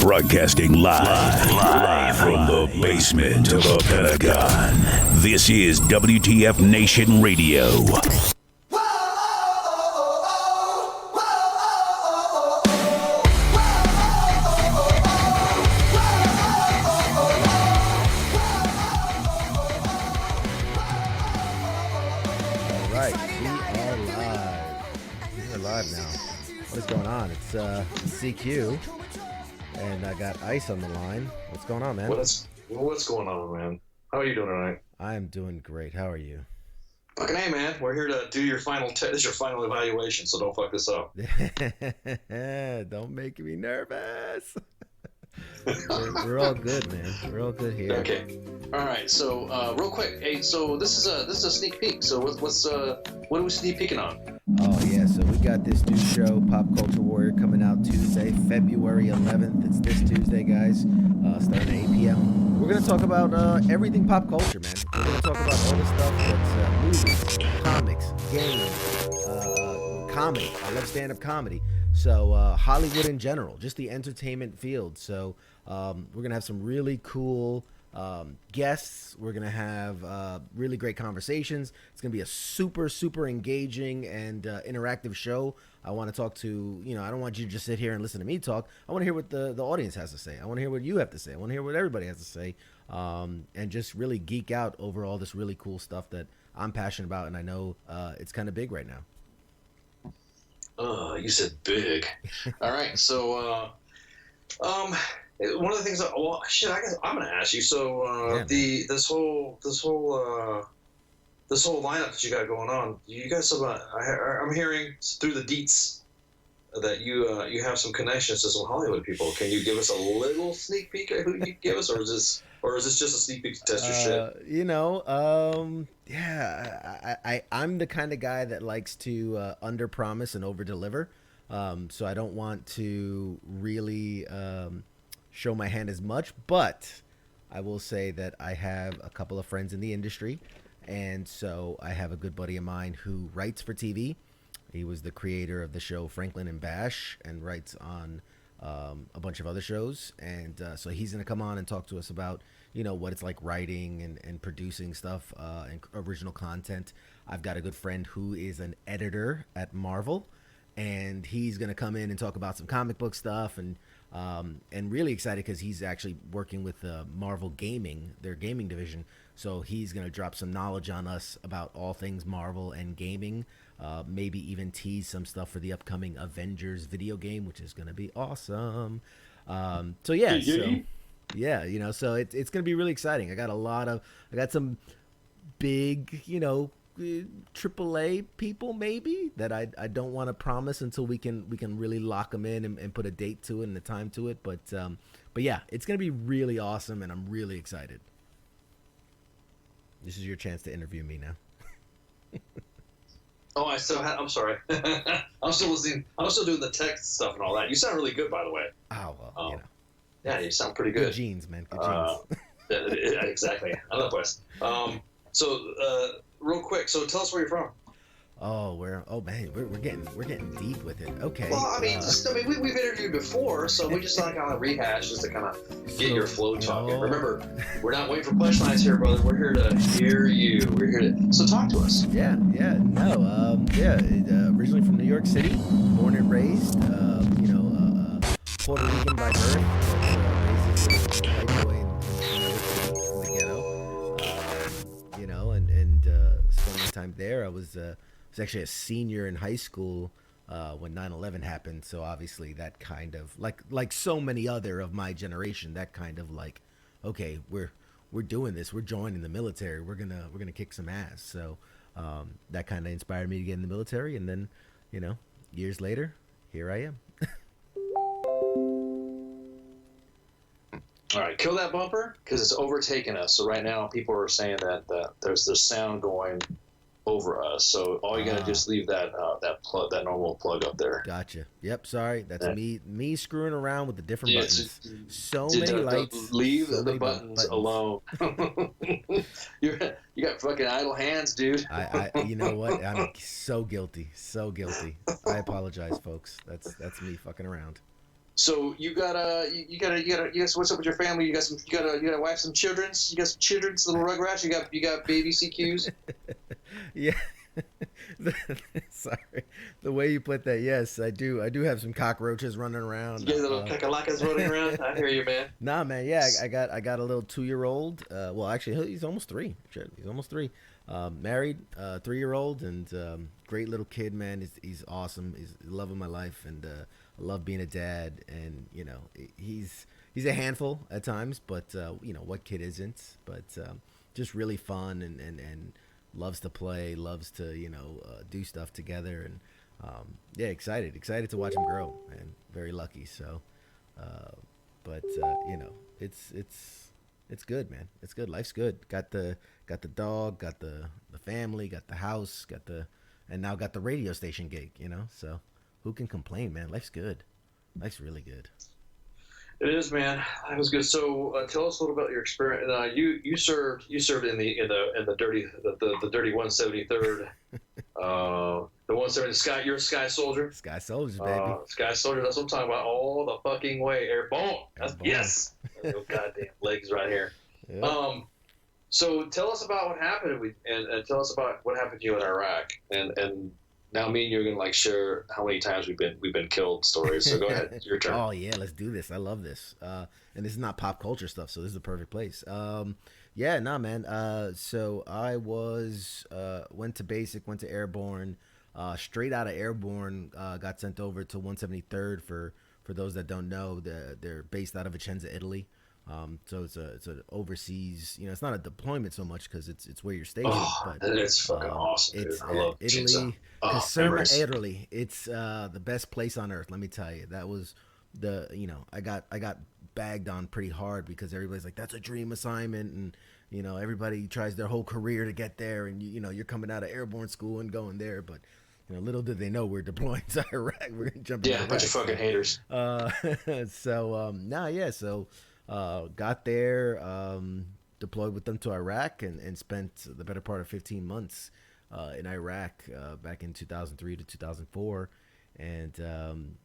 Broadcasting live from the basement of the Pentagon. This is WTF Nation Radio. What's going on? It's CQ, and I got Ice on the line. What's going on, man? What's going on, man? How are you doing tonight? I am doing great. How are you? Fucking hey, man. We're here to do your final this is your final evaluation, so don't fuck this up. Don't make me nervous. We're all good, man. We're all good here. Okay. All right. So, real quick, hey. So this is a sneak peek. So what are we sneak peeking on? Oh yeah. So we got this new show, Pop Culture Warrior, coming out Tuesday, February 11th. It's this Tuesday, guys. Starting at 8 p.m. We're gonna talk about everything pop culture, man. We're gonna talk about all the stuff that's movies, comics, games, comedy. I love stand-up comedy. So Hollywood in general, just the entertainment field. So we're going to have some really cool guests. We're going to have really great conversations. It's going to be a super, super engaging and interactive show. I want to talk to, I don't want you to just sit here and listen to me talk. I want to hear what the audience has to say. I want to hear what you have to say. I want to hear what everybody has to say, and just really geek out over all this really cool stuff that I'm passionate about. And I know it's kind of big right now. You said big. All right, so one of the things I guess I'm gonna ask you. So this whole lineup that you got going on, you guys have I'm hearing through the deets that you have some connections to some Hollywood people. Can you give us a little sneak peek at who you give us, or is this just a sneak peek to test your shit? I'm the kind of guy that likes to under promise and over deliver. So I don't want to really show my hand as much, but I will say that I have a couple of friends in the industry. And so I have a good buddy of mine who writes for TV. He was the creator of the show Franklin and Bash and writes on a bunch of other shows. And so he's going to come on and talk to us about, what it's like writing and producing stuff and original content. I've got a good friend who is an editor at Marvel, and he's going to come in and talk about some comic book stuff and really excited because he's actually working with Marvel Gaming, their gaming division. So he's going to drop some knowledge on us about all things Marvel and gaming. Maybe even tease some stuff for the upcoming Avengers video game, which is going to be awesome. So it's going to be really exciting. I got some big, AAA people maybe that I don't want to promise until we can really lock them in and put a date to it and a time to it. But yeah, it's going to be really awesome, and I'm really excited. This is your chance to interview me now. Oh, I'm sorry. I'm still listening. I'm still doing the text stuff and all that. You sound really good, by the way. Oh, well, Yeah, you sound pretty good. Good genes, man. Good genes. Exactly. I love West. Real quick. So tell us where you're from. Man, we're getting deep with it. Okay. Well, we've interviewed before, so we just kind of rehash just to kind of get your flow talking. Remember, we're not waiting for punchlines here, brother. We're here to hear you. So talk to us. Originally from New York City, born and raised. Puerto Rican by birth, raised as a white boy in the ghetto. And spent my time there. I was actually a senior in high school when 9/11 happened. So obviously that kind of like so many other of my generation, that kind of like, okay, we're doing this. We're joining the military. We're gonna kick some ass. So that kind of inspired me to get in the military. And then, years later, here I am. All right, kill that bumper because it's overtaken us. So right now, people are saying that there's sound going over us. So all you gotta just leave that normal plug up there. Gotcha. Yep. Sorry, that's me screwing around with the different buttons. Many lights. Leave the buttons alone. You got fucking idle hands, dude. I you know what? I'm so guilty. I apologize, folks. That's me fucking around. So you guys, what's up with your family? You got a wife, some childrens. You got some childrens, little Rugrats. You got baby CQs. Yeah. Sorry, the way you put that. Yes, I do have some cockroaches running You around. got little cacalacas running around. I hear you, man. Nah, man. Yeah, I got a little 2 year old. Well, actually, he's almost three. Shit, he's almost three. Married, 3 year old, and great little kid, man. He's awesome. He's the love of my life, and I love being a dad. And you know, he's a handful at times, but you know what kid isn't? But just really fun and loves to play, loves to do stuff together, and yeah, excited to watch him grow, and very lucky. So. Uh, but you know, it's good, man. It's good. Life's good. Got the dog, got the family, got the house, got the and now got the radio station gig. You know, so who can complain, man? Life's good. Life's really good. It is, man. That was good. So, tell us a little about your experience. You served in the dirty the dirty 173rd, the 170 Sky. You're a Sky Soldier. Sky Soldiers, baby. Sky Soldier. That's what I'm talking about. All the fucking way, airborne. Airborne. Yes. Your goddamn legs right here. Yep. So tell us about what happened and tell us about what happened to you in Iraq and now me and you're gonna like share how many times we've been killed stories. So go ahead, it's your turn. Oh yeah, let's do this. I love this. And this is not pop culture stuff, so this is the perfect place. Yeah, nah, man. So I was went to basic, went to airborne, straight out of airborne, got sent over to 173rd for those that don't know, they're based out of Vicenza, Italy. So it's an overseas, you know, it's not a deployment so much because it's where you're stationed, Oh, but it's fucking awesome, dude. it's I love Italy, Caserma, memories. Italy. It's the best place on earth. Let me tell you, that was I got bagged on pretty hard because everybody's like, that's a dream assignment, and you know everybody tries their whole career to get there, and you know you're coming out of airborne school and going there, but you know, little did they know we're deploying to Iraq. We're gonna jump into Yeah, Iraq. bunch of fucking haters. So got there, deployed with them to Iraq, and spent the better part of 15 months in Iraq back in 2003 to 2004, and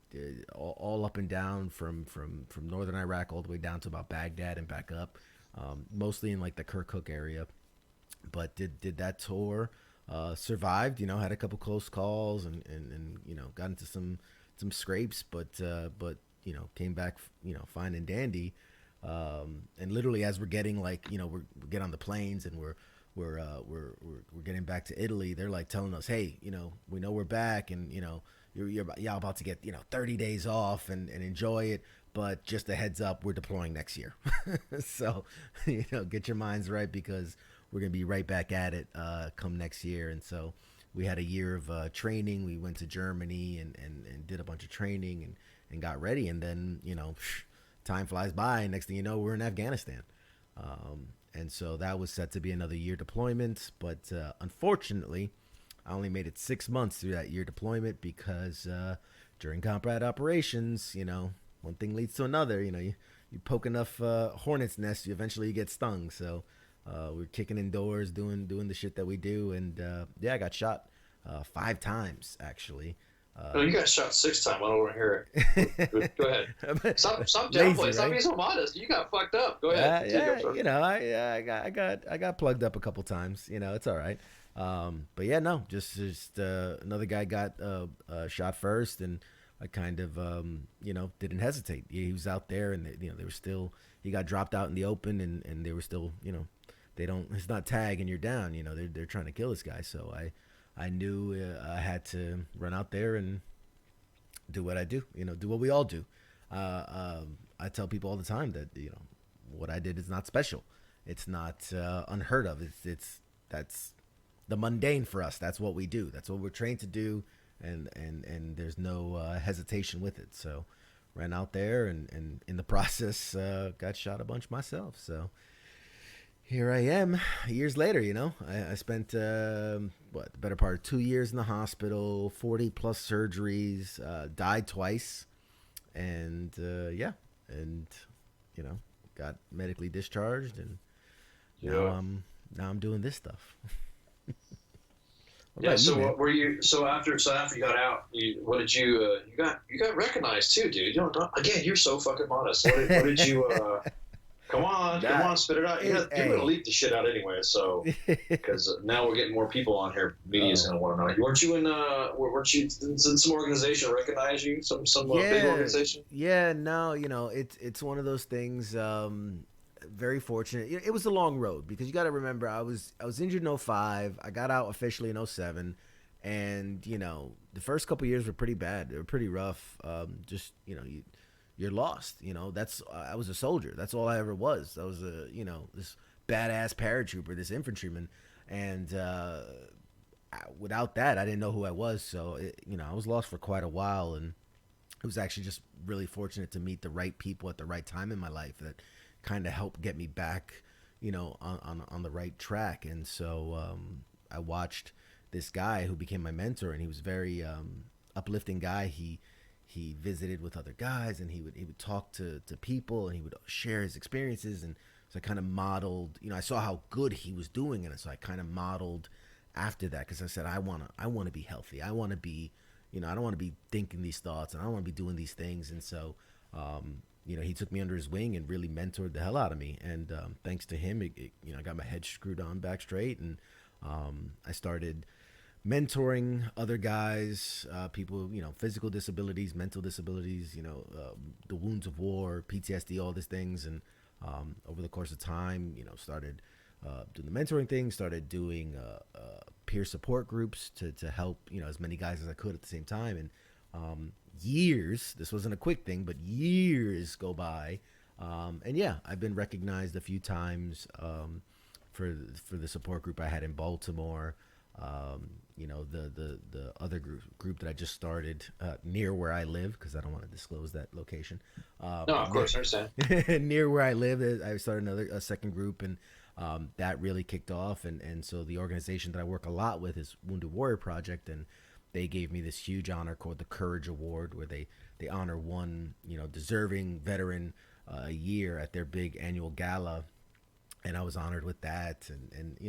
all up and down from northern Iraq all the way down to about Baghdad and back up, mostly in like the Kirkuk area. But did that tour, survived. You know, had a couple close calls and you know got into some scrapes, but you know came back fine and dandy. And literally as we're getting like we get on the planes and we're getting back to Italy, they're like telling us, hey, you know, we know we're back, and you know y'all about to get 30 days off and enjoy it, but just a heads up, we're deploying next year. So you know, get your minds right because we're gonna be right back at it come next year. And so we had a year of training. We went to Germany and did a bunch of training and got ready, and then time flies by, and next thing you know, we're in Afghanistan. And so that was set to be another year deployment, but unfortunately, I only made it 6 months through that year deployment because during combat operations, one thing leads to another. You poke enough hornet's nests, you get stung. So we're kicking in doors, doing the shit that we do, and yeah, I got shot 5 times actually. No, you got shot 6 times. I don't want to hear it. Go ahead. Stop downplaying. Lazy, Stop right? being so modest. You got fucked up. Go ahead. I got plugged up a couple times. It's all right. But yeah, no, just another guy got shot first, and I kind of didn't hesitate. He was out there, and they were still. He got dropped out in the open, and they were still they don't. It's not tag and you're down. They're trying to kill this guy. So I knew I had to run out there and do what I do. Do what we all do. I tell people all the time that what I did is not special. It's not unheard of. That's the mundane for us. That's what we do. That's what we're trained to do, and there's no hesitation with it. So ran out there and in the process got shot a bunch myself. So here I am years later. I spent the better part of 2 years in the hospital, 40 plus surgeries, died twice, and got medically discharged, and now I'm doing this stuff. What Yeah. about you, So man? what were you? So after you got out, what did you? You got recognized too, dude. You don't, again, you're so fucking modest. What did you? Come Nah, on, spit it out. You're gonna hey. leak the shit out anyway. So because now we're getting more people on here. Media's Oh, gonna want to know. Weren't you in? Weren't you? Did some organization recognize you? Some big yeah, organization. yeah. No, it's one of those things. Very fortunate. It was a long road because you got to remember I was injured in '05. I got out officially in '07, and the first couple years were pretty bad. They were pretty rough. Just you're lost. That's I was a soldier. That's all I ever was. I was this badass paratrooper, this infantryman, and without that, I didn't know who I was. So I was lost for quite a while, and it was actually just really fortunate to meet the right people at the right time in my life that kind of helped get me back, on the right track. And so I watched this guy who became my mentor, and he was very uplifting guy. He visited with other guys, and he would talk to people, and he would share his experiences. And so I kind of modeled, I saw how good he was doing, and so I kind of modeled after that because I said I want to be healthy. I want to be, I don't want to be thinking these thoughts, and I don't want to be doing these things. And so he took me under his wing and really mentored the hell out of me. And thanks to him, I got my head screwed on back straight, and I started mentoring other guys, people, physical disabilities, mental disabilities, the wounds of war, PTSD, all these things. And over the course of time, started doing the mentoring thing, started doing peer support groups to help, as many guys as I could at the same time. And years, this wasn't a quick thing, but years go by. And yeah, I've been recognized a few times for the support group I had in Baltimore. The other group that I just started near where I live, because I don't want to disclose that location. No, of course, I understand. Near where I live, I started a second group, and that really kicked off. And so the organization that I work a lot with is Wounded Warrior Project, and they gave me this huge honor called the Courage Award, where they honor one deserving veteran a year at their big annual gala. And I was honored with that, and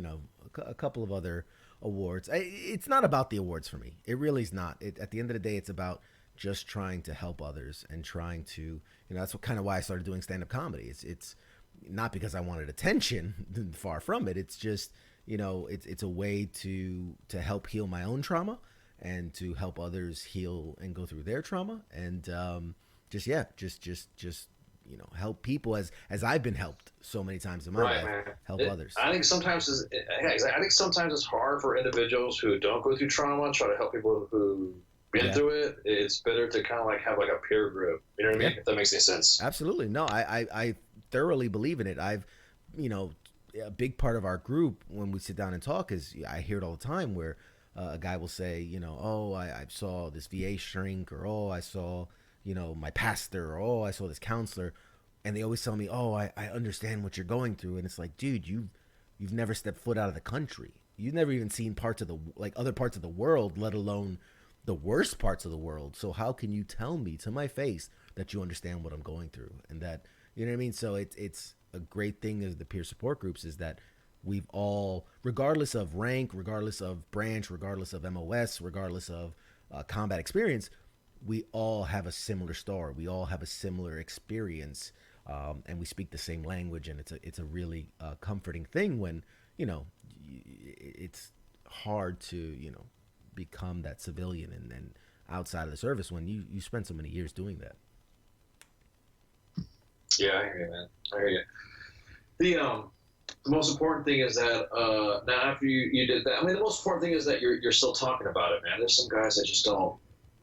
a couple of other awards. It's not about the awards for me. It really is not. At the end of the day, it's about just trying to help others and trying to, that's what kind of why I started doing stand-up comedy. It's not because I wanted attention, far from it. It's just, it's a way to help heal my own trauma and to help others heal and go through their trauma. And just help people as I've been helped so many times in my Right, life. man. Help others. I think sometimes I think sometimes it's hard for individuals who don't go through trauma try to help people who been Yeah. through it. It's better to kind of like have like a peer group. You know what I mean? Yeah. If that makes any sense. Absolutely. No, I thoroughly believe in it. You know, a big part of our group when we sit down and talk is I hear it all the time where a guy will say, oh, I saw this VA shrink, or oh, I saw, my pastor, or oh, I saw this counselor. And they always tell me, oh, I understand what you're going through. And it's like, dude, you've never stepped foot out of the country. You've never even seen parts of other parts of the world, let alone the worst parts of the world. So how can you tell me to my face that you understand what I'm going through? And that, you know what I mean? So it's a great thing of the peer support groups is that we've all, regardless of rank, regardless of branch, regardless of MOS, regardless of combat experience, we all have a similar story. We all have a similar experience, and we speak the same language. And it's a really comforting thing when it's hard to become that civilian and outside of the service when you spend so many years doing that. Yeah, I hear you, man. I hear you. The most important thing is that now after you did that, I mean, the most important thing is that you're still talking about it, man. There's some guys that just don't.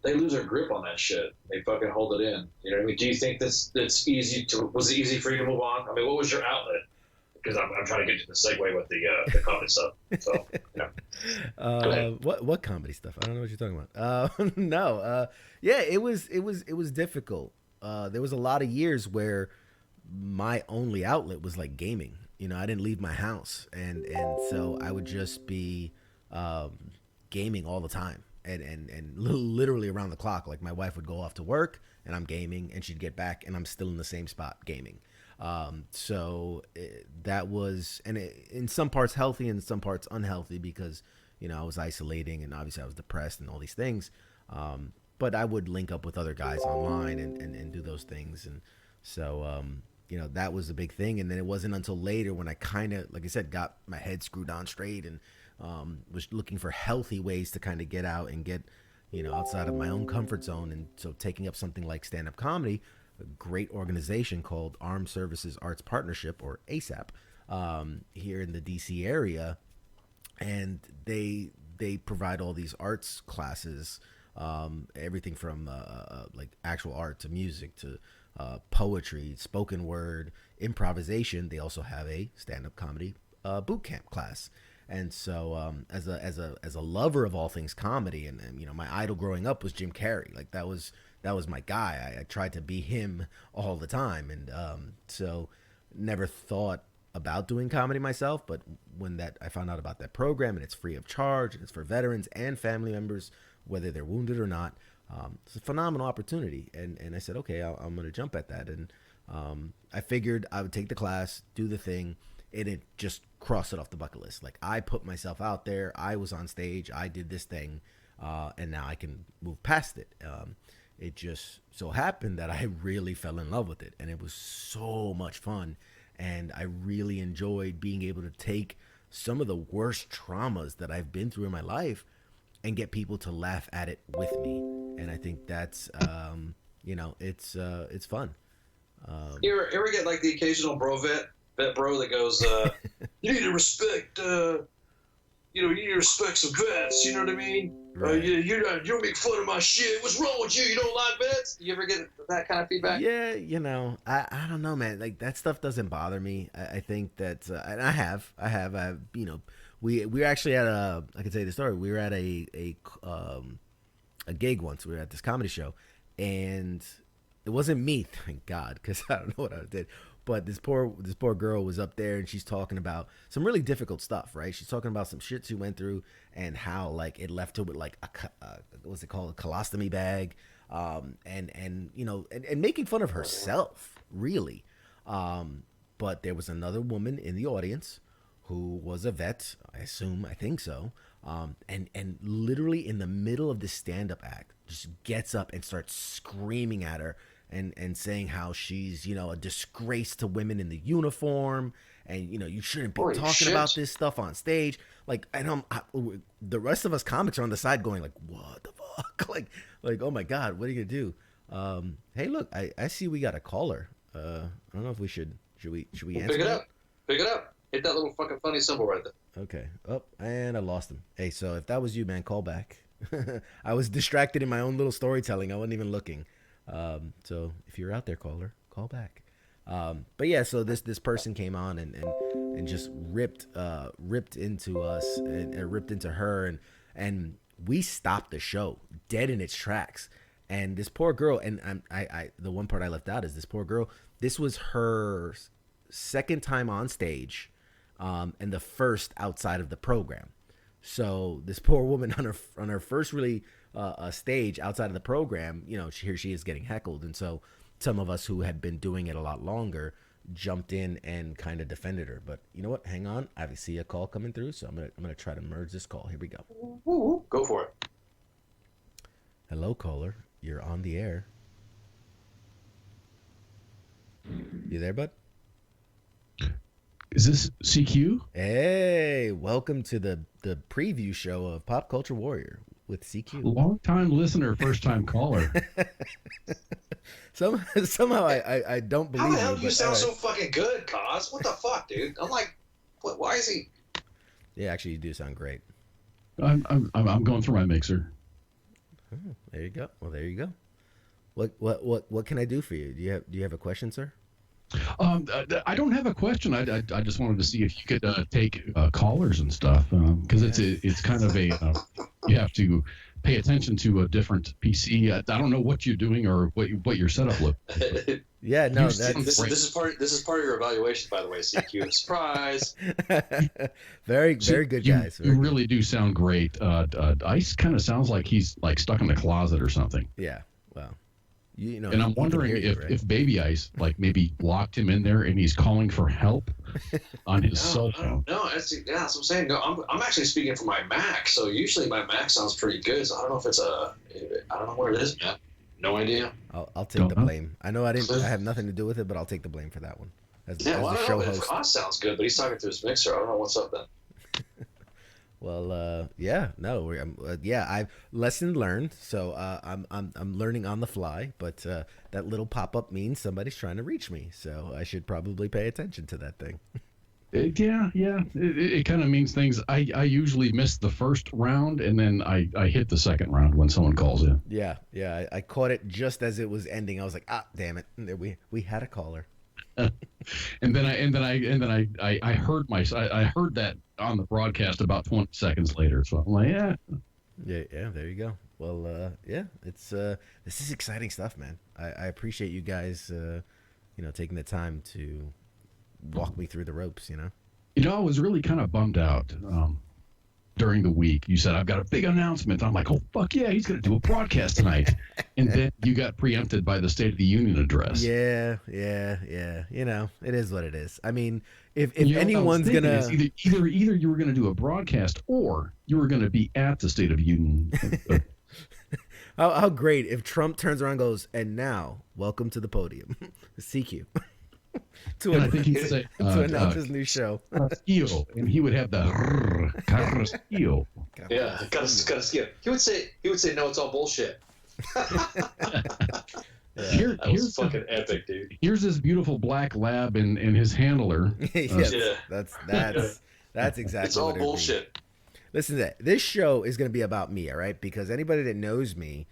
They lose their grip on that shit. They fucking hold it in. You know what I mean? Do you think that's easy to? Was it easy for you to move on? I mean, what was your outlet? Because I'm trying to get to the segue with the comedy stuff. So Go ahead. What comedy stuff? I don't know what you're talking about. No. Yeah, it was difficult. There was a lot of years where my only outlet was like gaming. I didn't leave my house, and so I would just be gaming all the time, and literally around the clock. Like my wife would go off to work, and I'm gaming, and she'd get back, and I'm still in the same spot gaming. So that was, in some parts healthy and in some parts unhealthy because I was isolating, and obviously I was depressed and all these things. But I would link up with other guys online and do those things. And so, that was a big thing. And then it wasn't until later when I kind of, like I said, got my head screwed on straight and was looking for healthy ways to kind of get out and get, outside of my own comfort zone. And so taking up something like stand-up comedy, a great organization called Armed Services Arts Partnership, or ASAP, here in the DC area. And they provide all these arts classes, everything from like actual art to music to poetry, spoken word, improvisation. They also have a stand-up comedy boot camp class. And so as a lover of all things comedy, and my idol growing up was Jim Carrey. Like that was my guy. I tried to be him all the time. And so never thought about doing comedy myself, but when I found out about that program, and it's free of charge, and it's for veterans and family members, whether they're wounded or not, it's a phenomenal opportunity. And I said, okay, I'm going to jump at that. And I figured I would take the class, do the thing, and it just cross it off the bucket list. Like I put myself out there, I was on stage, I did this thing, and now I can move past it. It just so happened that I really fell in love with it, and it was so much fun. And I really enjoyed being able to take some of the worst traumas that I've been through in my life and get people to laugh at it with me. And I think that's, it's fun. You ever get like the occasional vet bro that goes, you need to respect, you need to respect some vets. You know what I mean? Right. You don't make fun of my shit. What's wrong with you? You don't like vets? You ever get that kind of feedback? Yeah, I don't know, man. Like that stuff doesn't bother me. I think that, and I have, we were actually at I can tell you the story. We were at a gig once. We were at this comedy show, and it wasn't me, thank God, because I don't know what I did. But this poor girl was up there, and she's talking about some really difficult stuff, right? She's talking about some shit she went through and how like it left her with like what's it called, a colostomy bag, and making fun of herself, really. But there was another woman in the audience who was a vet, I think so, and literally in the middle of this stand-up act, just gets up and starts screaming at her. And saying how she's, a disgrace to women in the uniform, and you shouldn't be talking about this stuff on stage. Like, and the rest of us comics are on the side going like, what the fuck? like, oh my God, what are you gonna do? Hey, look, I see we got a caller. I don't know if we should we answer? Pick it up. Hit that little fucking funny symbol right there. Okay. Oh, and I lost him. Hey, so if that was you, man, call back. I was distracted in my own little storytelling. I wasn't even looking. So if you're out there, caller, call back. But yeah, so this person came on and just ripped into us and ripped into her, and we stopped the show dead in its tracks. And this poor girl, and I the one part I left out is this poor girl. This was her second time on stage, and the first outside of the program. So this poor woman on her first really a stage outside of the program, here she is getting heckled. And so some of us who had been doing it a lot longer jumped in and kind of defended her. But you know what? Hang on. I see a call coming through, so I'm gonna try to merge this call. Here we go. Ooh, go for it. Hello, caller. You're on the air. You there, bud? Is this CQ? Hey, welcome to the preview show of Pop Culture Warrior with CQ. Long time listener, first time caller. Somehow I don't believe you. How the hell do you sound so fucking good, Cos? What the fuck, dude? I'm like, what? Why is he? Yeah, actually, you do sound great. I'm going through my mixer. Oh, there you go. Well, there you go. What can I do for you? Do you have a question, sir? I don't have a question. I just wanted to see if you could take callers and stuff, because it's kind of a you have to pay attention to a different PC. I don't know what you're doing or what your setup looks like. Yeah, no, this is part of your evaluation, by the way, CQ. Surprise. very good, guys. You really do sound great. Ice kind of sounds like he's like stuck in the closet or something. Yeah, well, You know, And I'm he can wondering hear you, if, right? if Baby Ice like maybe locked him in there and he's calling for help on his cell phone. No, that's what I'm saying. No, I'm actually speaking for my Mac. So usually my Mac sounds pretty good. So I don't know if it's I don't know where it is, man. No idea. I'll take Don't the know. blame. I know I have nothing to do with it, but I'll take the blame for that one. As Yeah, well, the I don't show know. If host. Koss sounds good, but he's talking through his mixer. I don't know what's up then. Well, yeah, no, yeah, I've lesson learned. So I'm learning on the fly, but that little pop up means somebody's trying to reach me. So I should probably pay attention to that thing. Yeah. It kind of means things. I usually miss the first round and then I hit the second round when someone calls in. Yeah, I caught it just as it was ending. I was like, damn it, we had a caller. And then I heard I heard that on the broadcast about 20 seconds later. So I'm like, yeah. Yeah, there you go. Well, yeah, it's this is exciting stuff, man. I appreciate you guys, taking the time to walk me through the ropes. I was really kind of bummed out during the week. You said, I've got a big announcement. I'm like, oh, fuck yeah, he's going to do a broadcast tonight. And then you got preempted by the State of the Union address. Yeah. It is what it is. I mean, if You know what I was anyone's thinking gonna, is either you were going to do a broadcast or you were going to be at the State of the Union. how great if Trump turns around and goes, and now welcome to the podium, CQ, to And I think he'd say, announce his new show. Castillo, and he would have the Castillo. Yeah, gotta skip. He would say no, it's all bullshit. Here, That was fucking epic, dude. here's this beautiful black lab and his handler. Yes, Yeah. that's exactly. It's all what it would be. bullshit. Listen to that. This show is going to be about me, all right? Because anybody that knows me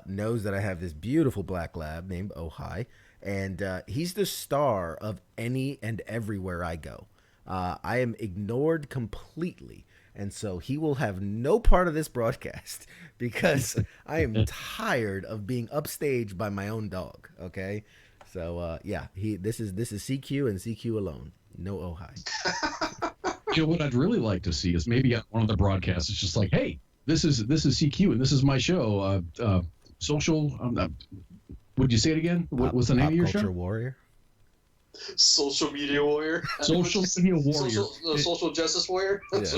knows that I have this beautiful black lab named Ojai, and he's the star of any and everywhere I go. I am ignored completely, and so he will have no part of this broadcast because I am tired of being upstaged by my own dog. Okay, so yeah, this is CQ and CQ alone. No Ojai. What I'd really like to see is maybe on one of the broadcasts, it's just like, hey, this is CQ and this is my show. Social. Would you say it again? What's the name of your Culture show? Warrior. Social media warrior. Social media warrior. Social justice warrior. Yes.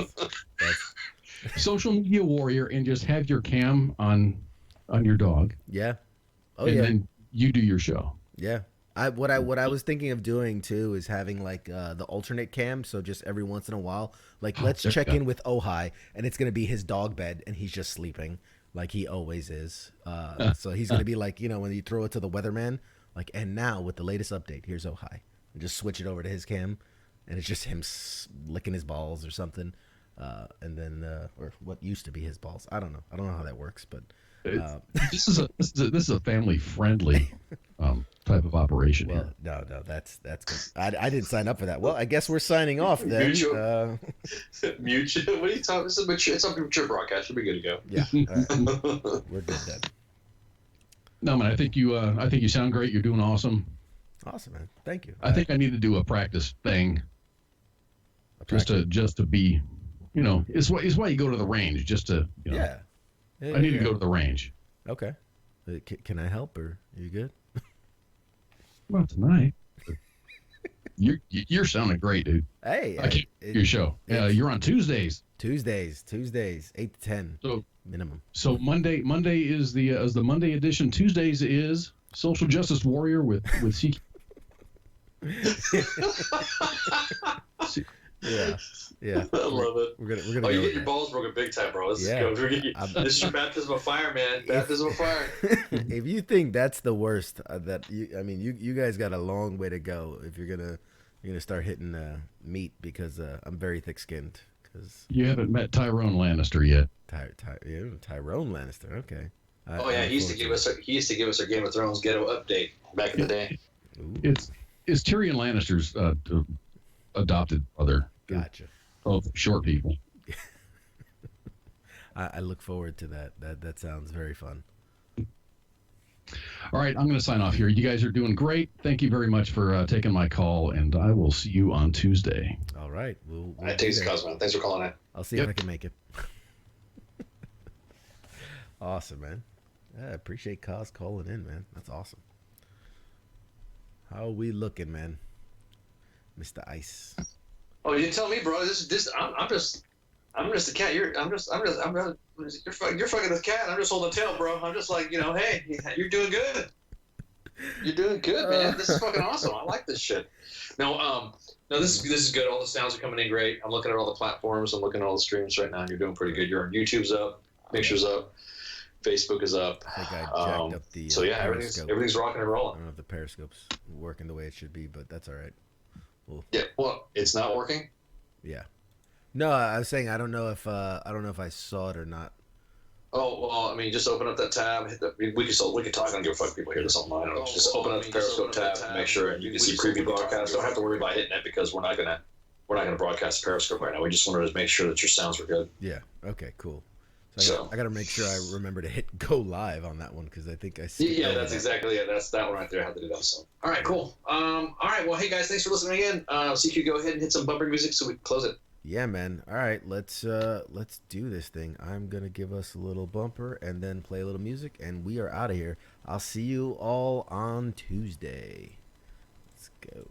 Social media warrior, and just have your cam on your dog, Yeah. Oh and yeah. then you do your show. Yeah. What I was thinking of doing too is having like the alternate cam, so just every once in a while, like let's there you check go. in with Ojai, and it's gonna be his dog bed, and he's just sleeping like he always is. So he's gonna be like, when you throw it to the weatherman, like, and now with the latest update, here's Ojai, and just switch it over to his cam, and it's just him licking his balls or something, and then or what used to be his balls. I don't know how that works, but This is a family friendly type of operation well, here. no, that's good. I didn't sign up for that. Well, I guess we're signing off then. Mutual. Mutual. What are you talking? It's a mature broadcast. You'll be good to go. Yeah, all right. We're good then. No, man, I think you sound great. You're doing awesome. Awesome, man. Thank you. I think I need to do a practice thing just to be, it's why you go to the range just to, Yeah. I need to go to the range. Okay. Can I help, or are you good? Well, tonight. You're sounding great, dude. Hey, I can't your show. You're on Tuesdays. Tuesdays, 8 to 10 So minimum. so Monday is the Monday edition. Tuesdays is Social Justice Warrior with CQ. Yeah. I love it. We're gonna. Oh, go you with get your that. balls broken big time, bro. This Yeah. this is your baptism of fire, man. Baptism of fire. If you think that's the worst, you guys got a long way to go if you're gonna start hitting meat, because I'm very thick-skinned. Because You haven't met Tyrone Lannister yet. Tyrone Lannister. Okay. Oh yeah, he used to give us our Game of Thrones ghetto update back in the day. It's Tyrion Lannister's adopted brother. Gotcha. Both short people. I look forward to that. That sounds very fun. All right, I'm going to sign off here. You guys are doing great. Thank you very much for taking my call, and I will see you on Tuesday. All right. We'll I take the Cosmo. Thanks for calling in. I'll see if I can make it. Awesome, man. I appreciate Cos calling in, man. That's awesome. How are we looking, man? Mr. Ice. Oh, you didn't tell me, bro. I'm just the cat. You're fucking the cat. I'm just holding the tail, bro. I'm just like, hey, you're doing good. You're doing good, man. This is fucking awesome. I like this shit. No, this is good. All the sounds are coming in great. I'm looking at all the platforms. I'm looking at all the streams right now, and you're doing pretty good. You're on YouTube's up, Mixer's up, Facebook is up. I think I jacked up the so yeah, Periscope. everything's rocking and I rolling. don't know if the Periscope's working the way it should be, but that's all right. Yeah, well, it's not working. Yeah. No, I was saying I don't know if I saw it or not. Oh well, I mean, just open up that tab. We can talk. I don't give a fuck if people hear this online. Just open up the Periscope tab and make sure, and you can see preview broadcast. Don't have to worry about hitting it because we're not gonna broadcast Periscope right now. We just wanted to make sure that your sounds were good. Yeah. Okay. Cool. So I got to make sure I remember to hit go live on that one because I think I see. Yeah, that's exactly it. That's that one right there. I have to do that. So, all right, cool. All right. Well, hey guys, thanks for listening again. CQ, go ahead and hit some bumper music so we can close it. Yeah, man. All right, let's do this thing. I'm gonna give us a little bumper and then play a little music, and we are out of here. I'll see you all on Tuesday. Let's go.